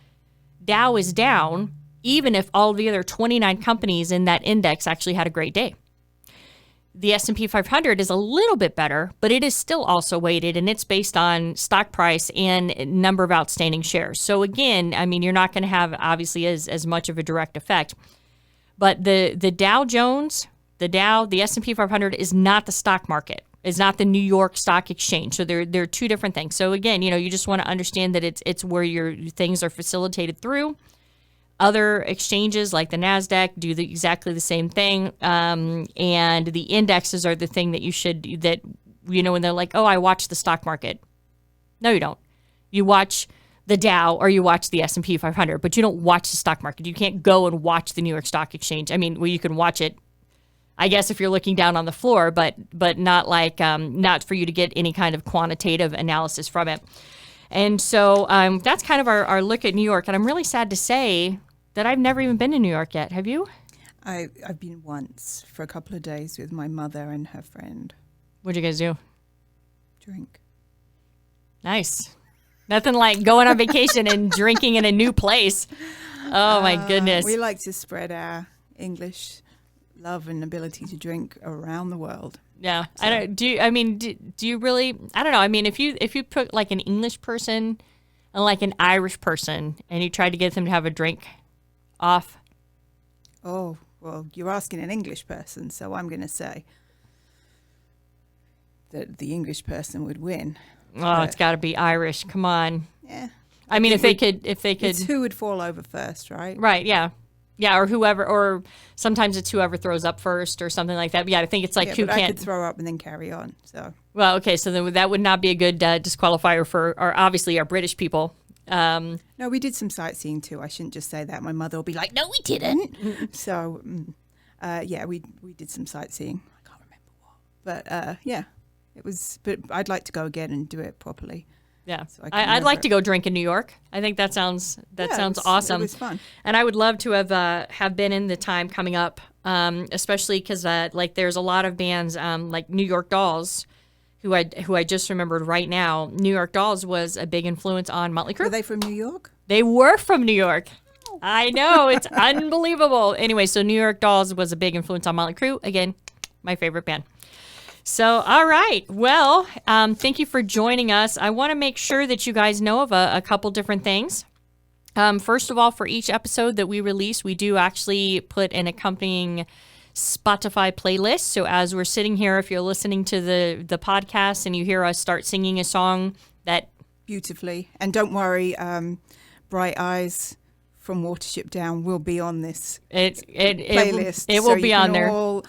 Dow is down, even if all the other 29 companies in that index actually had a great day. The S&P 500 is a little bit better, but it is still also weighted, and it's based on stock price and number of outstanding shares. So again, I mean, you're not going to have obviously as much of a direct effect. But the Dow Jones, the S&P 500 is not the stock market. It's not the New York Stock Exchange. So they're two different things. So again, you just want to understand that it's where your things are facilitated through. Other exchanges like the NASDAQ do exactly the same thing. And the indexes are the thing that when they're like, oh, I watch the stock market. No, you don't. You watch the Dow or you watch the S&P 500, but you don't watch the stock market. You can't go and watch the New York Stock Exchange. I mean, well, you can watch it, I guess, if you're looking down on the floor, but not like, not for you to get any kind of quantitative analysis from it. And so that's kind of our look at New York. And I'm really sad to say that I've never even been to New York yet. Have you? I've been once for a couple of days with my mother and her friend. What'd you guys do? Drink. Nice. Nothing like going on vacation and drinking in a new place. Oh, my goodness. We like to spread our English love and ability to drink around the world. Yeah. So. Do you really, I don't know. I mean, if you put like an English person and like an Irish person and you tried to get them to have a drink off. Oh, well, you're asking an English person, so I'm going to say that the English person would win. Oh, it's got to be Irish. Come on. Yeah. I mean, if they could. It's who would fall over first, right? Right, yeah. Yeah, or whoever, or sometimes it's whoever throws up first or something like that. But yeah, I think it's like who but can't. I could throw up and then carry on, so. Well, okay, so then that would not be a good disqualifier for, obviously, our British people. No, we did some sightseeing too. I shouldn't just say that. My mother will be like, no, we didn't. So, yeah, we did some sightseeing. I can't remember what. But, yeah, it was, but I'd like to go again and do it properly. Yeah, so I'd like to go drink in New York. I think that sounds awesome. It was fun, and I would love to have been in the time coming up, especially because like there's a lot of bands like New York Dolls, who I just remembered right now. New York Dolls was a big influence on Motley Crue. Were they from New York? They were from New York. I know, it's unbelievable. Anyway, so New York Dolls was a big influence on Motley Crue. Again, my favorite band. So, all right. Well, thank you for joining us. I want to make sure that you guys know of a couple different things. First of all, for each episode that we release, we do actually put an accompanying Spotify playlist. So as we're sitting here, if you're listening to the podcast and you hear us start singing a song that... Beautifully. And don't worry, Bright Eyes from Watership Down will be on this playlist. It will be on there.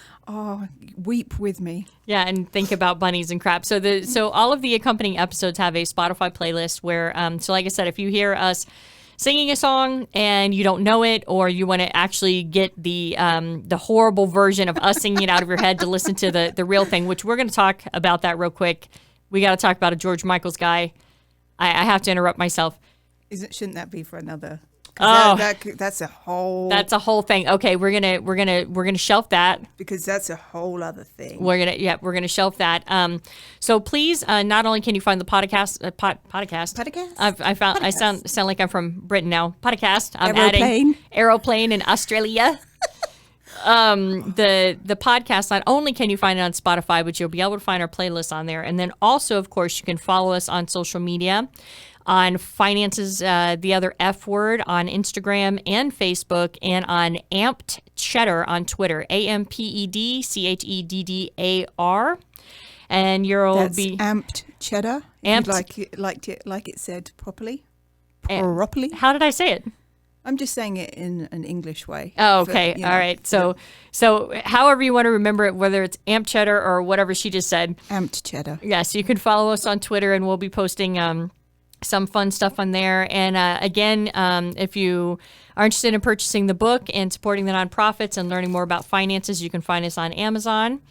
Weep with me. Yeah, and think about bunnies and crap. So all of the accompanying episodes have a Spotify playlist where, so like I said, if you hear us singing a song and you don't know it, or you want to actually get the horrible version of us singing it out of your head to listen to the real thing, which we're going to talk about that real quick. We got to talk about a George Michaels guy. I have to interrupt myself. Shouldn't that be for another? Oh, that's a whole. That's a whole thing. Okay, we're gonna shelf that because that's a whole other thing. We're gonna shelf that. So please, not only can you find the podcast. I sound like I'm from Britain now. Podcast. I'm adding aeroplane in Australia. The podcast, not only can you find it on Spotify, but you'll be able to find our playlist on there, and then also, of course, you can follow us on social media. On Finances, the other F word, on Instagram and Facebook, and on Amped Cheddar on Twitter, AMPEDCHEDDAR. And That's Amped Cheddar. Amped, like it said properly. Properly. How did I say it? I'm just saying it in an English way. Oh, okay. All right. So however you want to remember it, whether it's Amped Cheddar or whatever she just said. Amped Cheddar. Yes, you can follow us on Twitter, and we'll be posting some fun stuff on there. And again, if you are interested in purchasing the book and supporting the nonprofits and learning more about finances, you can find us on Amazon.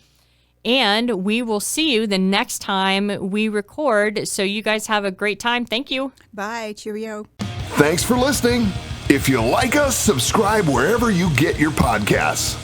And we will see you the next time we record. So you guys have a great time. Thank you. Bye. Cheerio. Thanks for listening. If you like us, subscribe wherever you get your podcasts.